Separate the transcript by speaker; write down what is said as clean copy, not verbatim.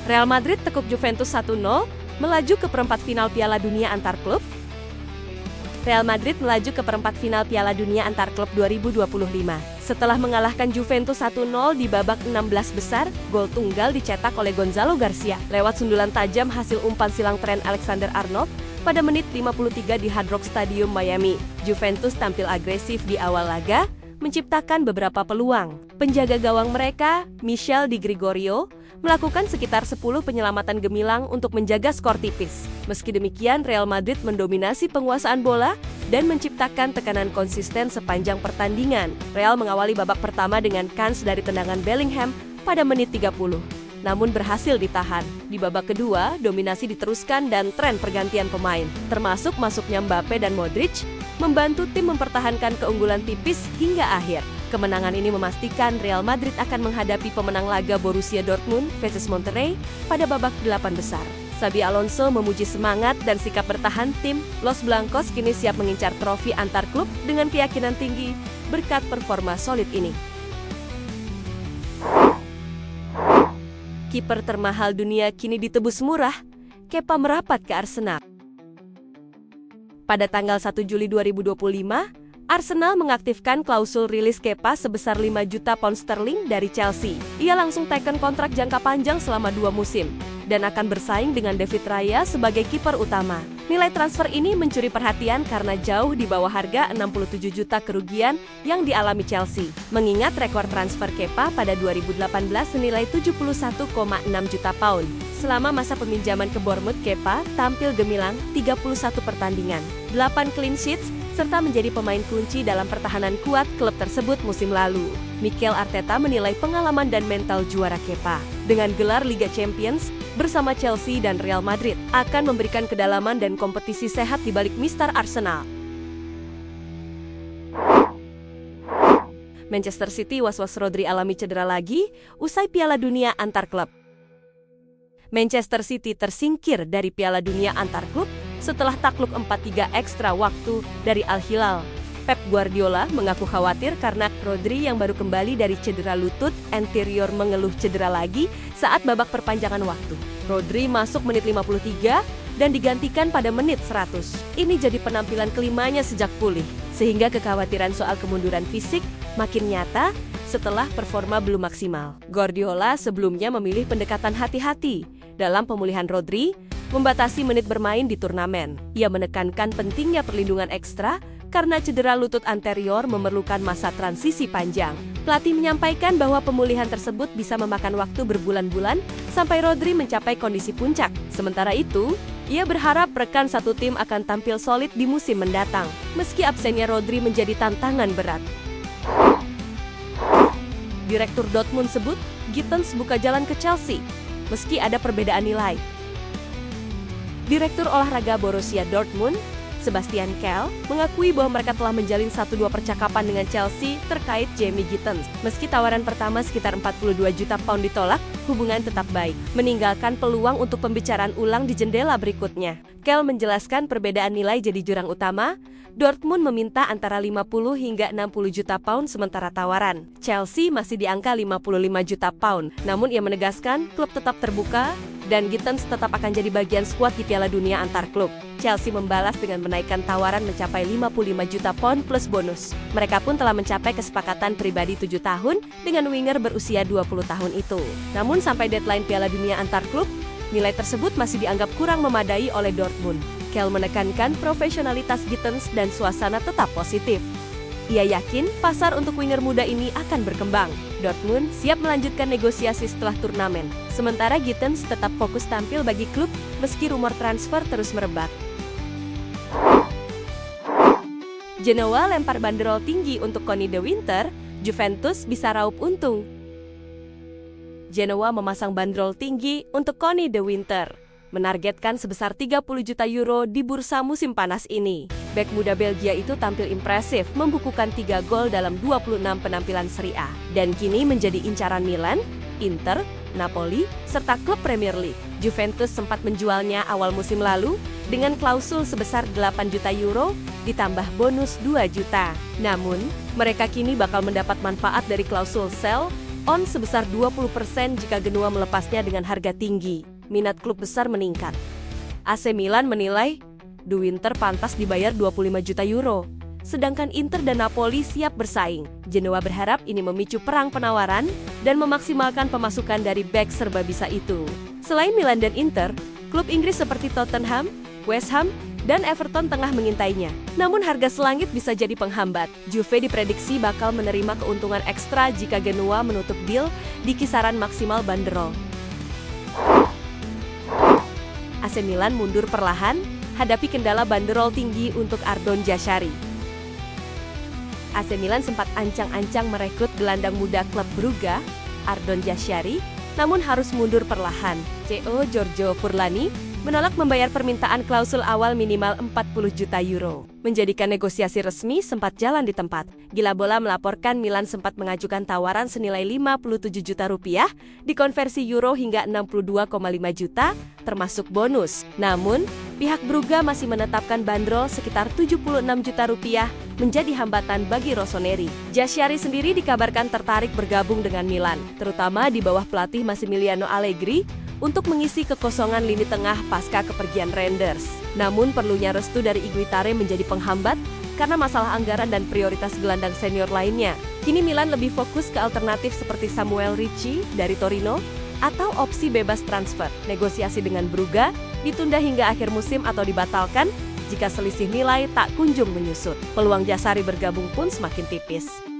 Speaker 1: Real Madrid tekuk Juventus 1-0, melaju ke perempat final Piala Dunia antar klub. Real Madrid melaju ke perempat final Piala Dunia antar klub 2025. Setelah mengalahkan Juventus 1-0 di babak 16 besar, gol tunggal dicetak oleh Gonzalo Garcia lewat sundulan tajam hasil umpan silang Trent Alexander-Arnold pada menit 53 di Hard Rock Stadium Miami. Juventus tampil agresif di awal laga, menciptakan beberapa peluang. Penjaga gawang mereka, Michel Di Gregorio, melakukan sekitar 10 penyelamatan gemilang untuk menjaga skor tipis. Meski demikian, Real Madrid mendominasi penguasaan bola dan menciptakan tekanan konsisten sepanjang pertandingan. Real mengawali babak pertama dengan kans dari tendangan Bellingham pada menit 30, namun berhasil ditahan. Di babak kedua, dominasi diteruskan dan tren pergantian pemain, termasuk masuknya Mbappe dan Modric, membantu tim mempertahankan keunggulan tipis hingga akhir. Kemenangan ini memastikan Real Madrid akan menghadapi pemenang laga Borussia Dortmund vs Monterrey pada babak 8 besar. Xabi Alonso memuji semangat dan sikap bertahan tim. Los Blancos kini siap mengincar trofi antar klub dengan keyakinan tinggi berkat performa solid ini. Kiper termahal dunia kini ditebus murah, Kepa merapat ke Arsenal. Pada tanggal 1 Juli 2025, Arsenal mengaktifkan klausul rilis Kepa sebesar 5 juta pound sterling dari Chelsea. Ia langsung teken kontrak jangka panjang selama 2 musim dan akan bersaing dengan David Raya sebagai kiper utama. Nilai transfer ini mencuri perhatian karena jauh di bawah harga 67 juta kerugian yang dialami Chelsea. Mengingat rekor transfer Kepa pada 2018 senilai 71,6 juta pound. Selama masa peminjaman ke Bournemouth, Kepa tampil gemilang 31 pertandingan, 8 clean sheets, serta menjadi pemain kunci dalam pertahanan kuat klub tersebut musim lalu. Mikel Arteta menilai pengalaman dan mental juara Kepa dengan gelar Liga Champions bersama Chelsea dan Real Madrid akan memberikan kedalaman dan kompetisi sehat di balik Mister Arsenal. Manchester City was-was Rodri alami cedera lagi usai Piala Dunia antar klub. Manchester City tersingkir dari Piala Dunia antar klub setelah takluk 4-3 ekstra waktu dari Al Hilal. Pep Guardiola mengaku khawatir karena Rodri yang baru kembali dari cedera lutut anterior mengeluh cedera lagi saat babak perpanjangan waktu. Rodri masuk menit 53 dan digantikan pada menit 100. Ini jadi penampilan kelimanya sejak pulih, sehingga kekhawatiran soal kemunduran fisik makin nyata setelah performa belum maksimal. Guardiola sebelumnya memilih pendekatan hati-hati dalam pemulihan Rodri, membatasi menit bermain di turnamen. Ia menekankan pentingnya perlindungan ekstra karena cedera lutut anterior memerlukan masa transisi panjang. Pelatih menyampaikan bahwa pemulihan tersebut bisa memakan waktu berbulan-bulan sampai Rodri mencapai kondisi puncak. Sementara itu, ia berharap rekan satu tim akan tampil solid di musim mendatang, meski absennya Rodri menjadi tantangan berat. Direktur Dortmund sebut, Gittens buka jalan ke Chelsea, meski ada perbedaan nilai. Direktur olahraga Borussia Dortmund, Sebastian Kehl, mengakui bahwa mereka telah menjalin 1-2 percakapan dengan Chelsea terkait Jamie Gittens. Meski tawaran pertama sekitar 42 juta pound ditolak, hubungan tetap baik, meninggalkan peluang untuk pembicaraan ulang di jendela berikutnya. Kehl menjelaskan perbedaan nilai jadi jurang utama. Dortmund meminta antara 50 hingga 60 juta pound sementara tawaran Chelsea masih di angka 55 juta pound. Namun ia menegaskan klub tetap terbuka dan Gittens tetap akan jadi bagian skuad di Piala Dunia antar klub. Chelsea membalas dengan menaikkan tawaran mencapai 55 juta pound plus bonus. Mereka pun telah mencapai kesepakatan pribadi 7 tahun dengan winger berusia 20 tahun itu. Namun sampai deadline Piala Dunia antar klub, nilai tersebut masih dianggap kurang memadai oleh Dortmund. Kehl menekankan profesionalitas Gittens dan suasana tetap positif. Ia yakin pasar untuk winger muda ini akan berkembang. Dortmund siap melanjutkan negosiasi setelah turnamen. Sementara Gittens tetap fokus tampil bagi klub meski rumor transfer terus merebak. Genoa lempar banderol tinggi untuk Conny De Winter, Juventus bisa raup untung. Genoa memasang bandrol tinggi untuk Conny De Winter, menargetkan sebesar 30 juta euro di bursa musim panas ini. Bek muda Belgia itu tampil impresif, membukukan 3 gol dalam 26 penampilan Serie A, dan kini menjadi incaran Milan, Inter, Napoli, serta klub Premier League. Juventus sempat menjualnya awal musim lalu dengan klausul sebesar 8 juta euro ditambah bonus 2 juta. Namun, mereka kini bakal mendapat manfaat dari klausul sell on sebesar 20% jika Genoa melepasnya dengan harga tinggi. Minat klub besar meningkat. AC Milan menilai De Winter pantas dibayar 25 juta euro. Sedangkan Inter dan Napoli siap bersaing. Genoa berharap ini memicu perang penawaran dan memaksimalkan pemasukan dari bek serba bisa itu. Selain Milan dan Inter, klub Inggris seperti Tottenham, West Ham, dan Everton tengah mengintainya. Namun harga selangit bisa jadi penghambat. Juve diprediksi bakal menerima keuntungan ekstra jika Genoa menutup deal di kisaran maksimal banderol. AC Milan mundur perlahan, hadapi kendala banderol tinggi untuk Ardon Jashari. AC Milan sempat ancang-ancang merekrut gelandang muda klub Brugge, Ardon Jashari, namun harus mundur perlahan. CEO Giorgio Furlani menolak membayar permintaan klausul awal minimal 40 juta euro. Menjadikan negosiasi resmi sempat jalan di tempat. Gila Bola melaporkan Milan sempat mengajukan tawaran senilai 57 juta rupiah, dikonversi euro hingga 62,5 juta, termasuk bonus. Namun, pihak Brugge masih menetapkan bandrol sekitar 76 juta rupiah menjadi hambatan bagi Rossoneri. Jashari sendiri dikabarkan tertarik bergabung dengan Milan, terutama di bawah pelatih Massimiliano Allegri, untuk mengisi kekosongan lini tengah pasca kepergian Reinders. Namun perlunya restu dari Iguitare menjadi penghambat karena masalah anggaran dan prioritas gelandang senior lainnya. Kini Milan lebih fokus ke alternatif seperti Samuel Ricci dari Torino atau opsi bebas transfer. Negosiasi dengan Brugge ditunda hingga akhir musim atau dibatalkan jika selisih nilai tak kunjung menyusut. Peluang Jashari bergabung pun semakin tipis.